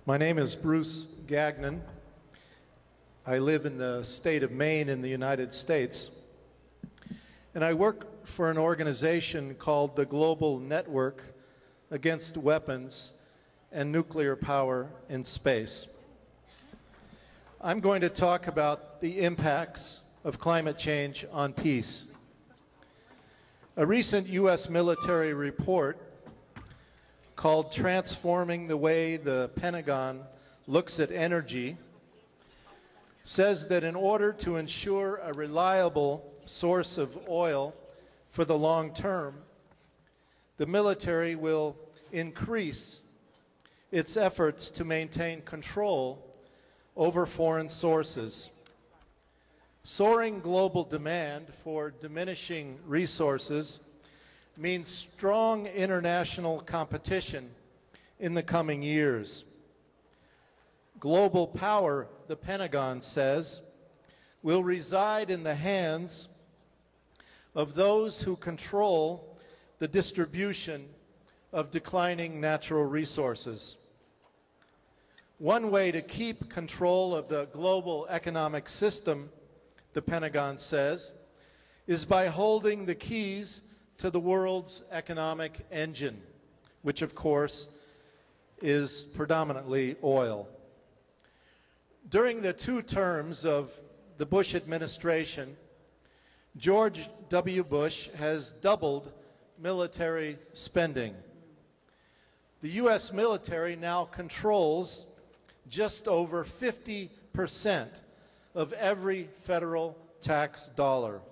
My name is Bruce Gagnon. I live in the state of Maine in the United States, and I work for an organization called the Global Network Against Weapons and Nuclear Power in Space. I'm going to talk about the impacts of climate change on peace. A recent U.S. military report called Transforming the Way the Pentagon Looks at Energy says that in order to ensure a reliable source of oil for the long term, the military will increase its efforts to maintain control over foreign sources. Soaring global demand for diminishing resources means strong international competition in the coming years. Global power, the Pentagon says, will reside in the hands of those who control the distribution of declining natural resources. One way to keep control of the global economic system, the Pentagon says, is by holding the keys to the world's economic engine, which of course is predominantly oil. During the 2 terms of the Bush administration, George W. Bush has doubled military spending. The U.S. military now controls just over 50% of every federal tax dollar.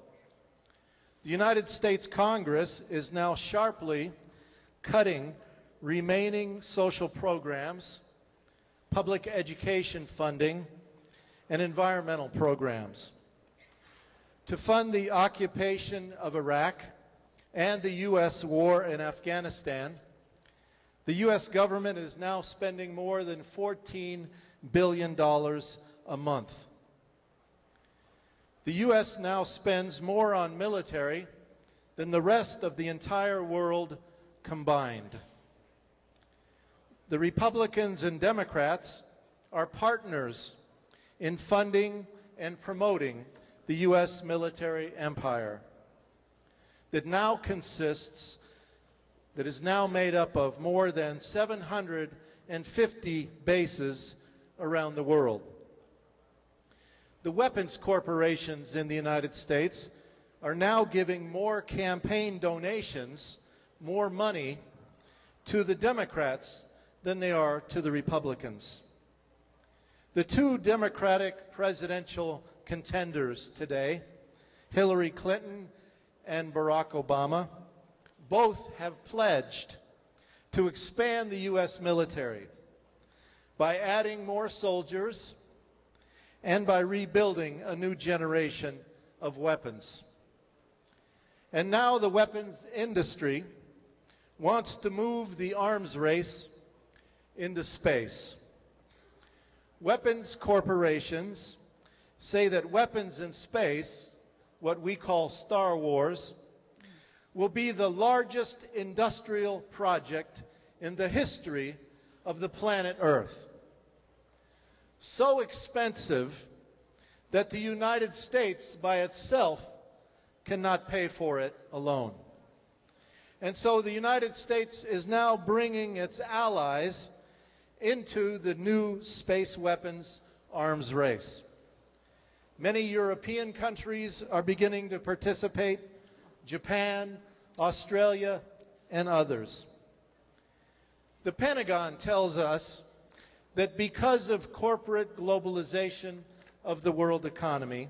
The United States Congress is now sharply cutting remaining social programs, public education funding, and environmental programs. To fund the occupation of Iraq and the U.S. war in Afghanistan, the U.S. government is now spending more than $14 billion a month. The U.S. now spends more on military than the rest of the entire world combined. The Republicans and Democrats are partners in funding and promoting the U.S. military empire that is now made up of more than 750 bases around the world. The weapons corporations in the United States are now giving more campaign donations, more money, to the Democrats than they are to the Republicans. The 2 Democratic presidential contenders today, Hillary Clinton and Barack Obama, both have pledged to expand the U.S. military by adding more soldiers and by rebuilding a new generation of weapons. And now the weapons industry wants to move the arms race into space. Weapons corporations say that weapons in space, what we call Star Wars, will be the largest industrial project in the history of the planet Earth. So expensive that the United States by itself cannot pay for it alone. And so the United States is now bringing its allies into the new space weapons arms race. Many European countries are beginning to participate, Japan, Australia, and others. The Pentagon tells us that because of corporate globalization of the world economy,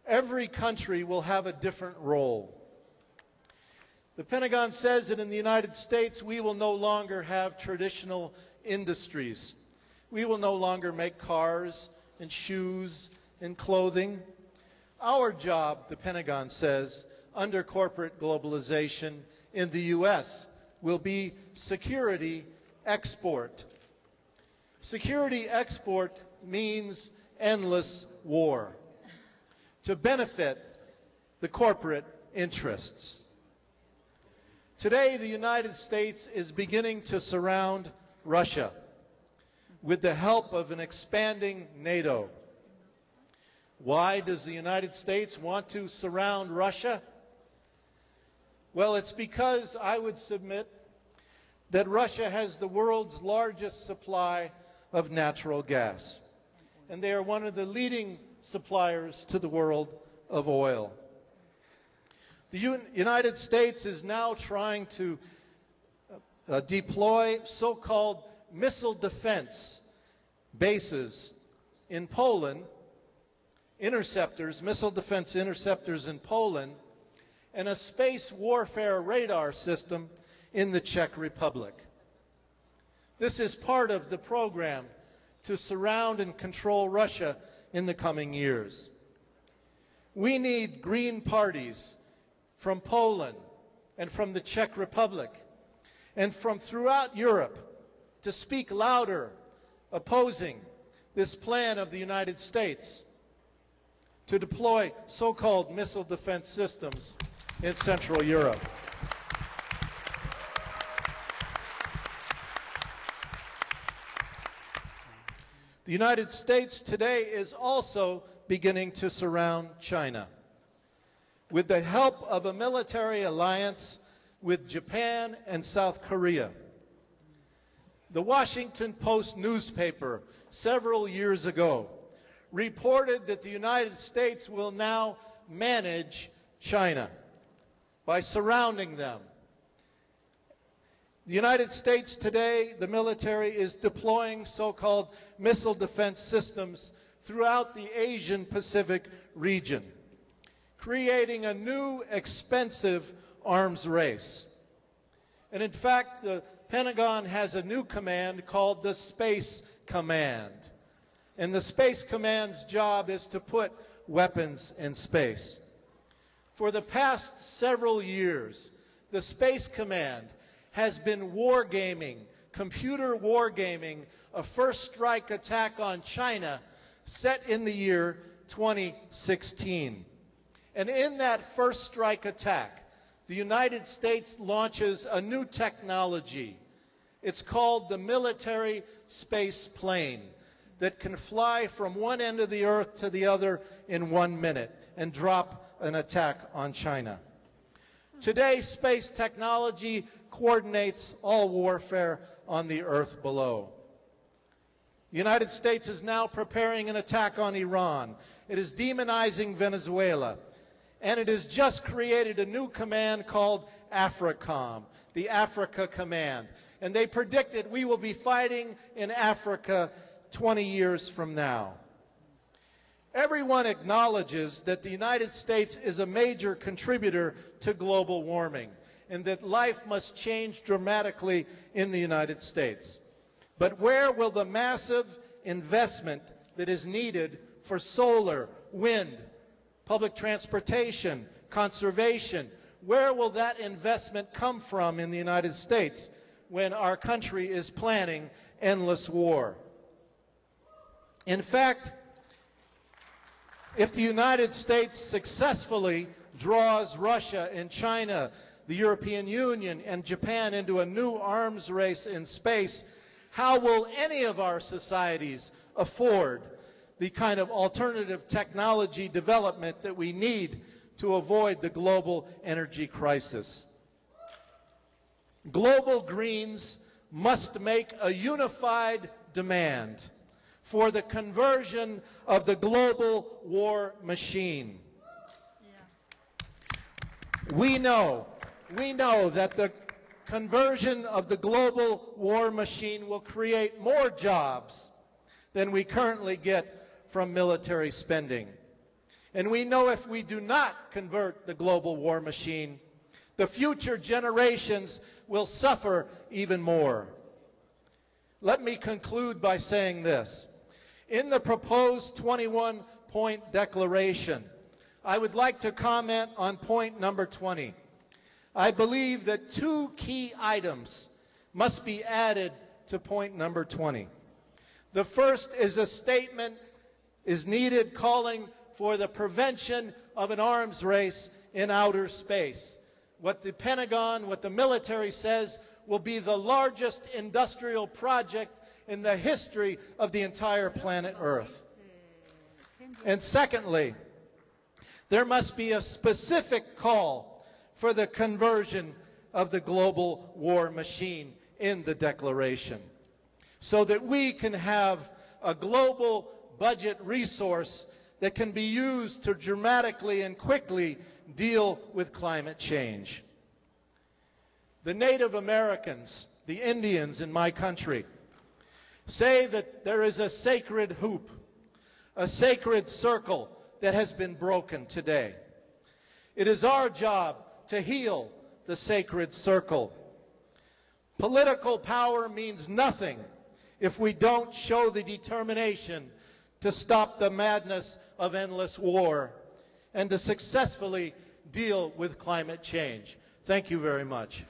every country will have a different role. The Pentagon says that in the United States, we will no longer have traditional industries. We will no longer make cars and shoes and clothing. Our job, the Pentagon says, under corporate globalization in the U.S. will be security export. Security export means endless war to benefit the corporate interests. Today, the United States is beginning to surround Russia. with the help of an expanding NATO. Why does the United States want to surround Russia? Well, it's because I would submit that Russia has the world's largest supply of natural gas, and they are one of the leading suppliers to the world of oil. The United States is now trying to deploy so-called missile defense bases in Poland, missile defense interceptors in Poland, and a space warfare radar system in the Czech Republic. This is part of the program to surround and control Russia in the coming years. We need green parties from Poland and from the Czech Republic and from throughout Europe to speak louder opposing this plan of the United States to deploy so-called missile defense systems in Central Europe. The United States today is also beginning to surround China with the help of a military alliance with Japan and South Korea. The Washington Post newspaper several years ago reported that the United States will now manage China by surrounding them. The United States today, the military, is deploying so-called missile defense systems throughout the Asian Pacific region, creating a new expensive arms race. And in fact, the Pentagon has a new command called the Space Command. And the Space Command's job is to put weapons in space. For the past several years, the Space Command has been wargaming, computer wargaming, a first strike attack on China set in the year 2016. And in that first strike attack, the United States launches a new technology. It's called the military space plane that can fly from one end of the earth to the other in 1 minute and drop an attack on China. Today, space technology coordinates all warfare on the earth below. The United States is now preparing an attack on Iran. It is demonizing Venezuela. And it has just created a new command called AFRICOM, the Africa Command. And they predicted we will be fighting in Africa 20 years from now. Everyone acknowledges that the United States is a major contributor to global warming and that life must change dramatically in the United States. But where will the massive investment that is needed for solar, wind, public transportation, conservation, where will that investment come from in the United States when our country is planning endless war? In fact, if the United States successfully draws Russia and China, the European Union and Japan into a new arms race in space, how will any of our societies afford the kind of alternative technology development that we need to avoid the global energy crisis? Global Greens must make a unified demand for the conversion of the global war machine. We know that the conversion of the global war machine will create more jobs than we currently get from military spending. And we know if we do not convert the global war machine, the future generations will suffer even more. Let me conclude by saying this. In the proposed 21-point declaration, I would like to comment on point number 20. I believe that two key items must be added to point number 20. The first is a statement is needed calling for the prevention of an arms race in outer space. What the Pentagon, what the military says will be the largest industrial project in the history of the entire planet Earth. And secondly, there must be a specific call for the conversion of the global war machine in the Declaration, so that we can have a global budget resource that can be used to dramatically and quickly deal with climate change. The Native Americans, the Indians in my country, say that there is a sacred hoop, a sacred circle that has been broken today. It is our job to heal the sacred circle. Political power means nothing if we don't show the determination to stop the madness of endless war and to successfully deal with climate change. Thank you very much.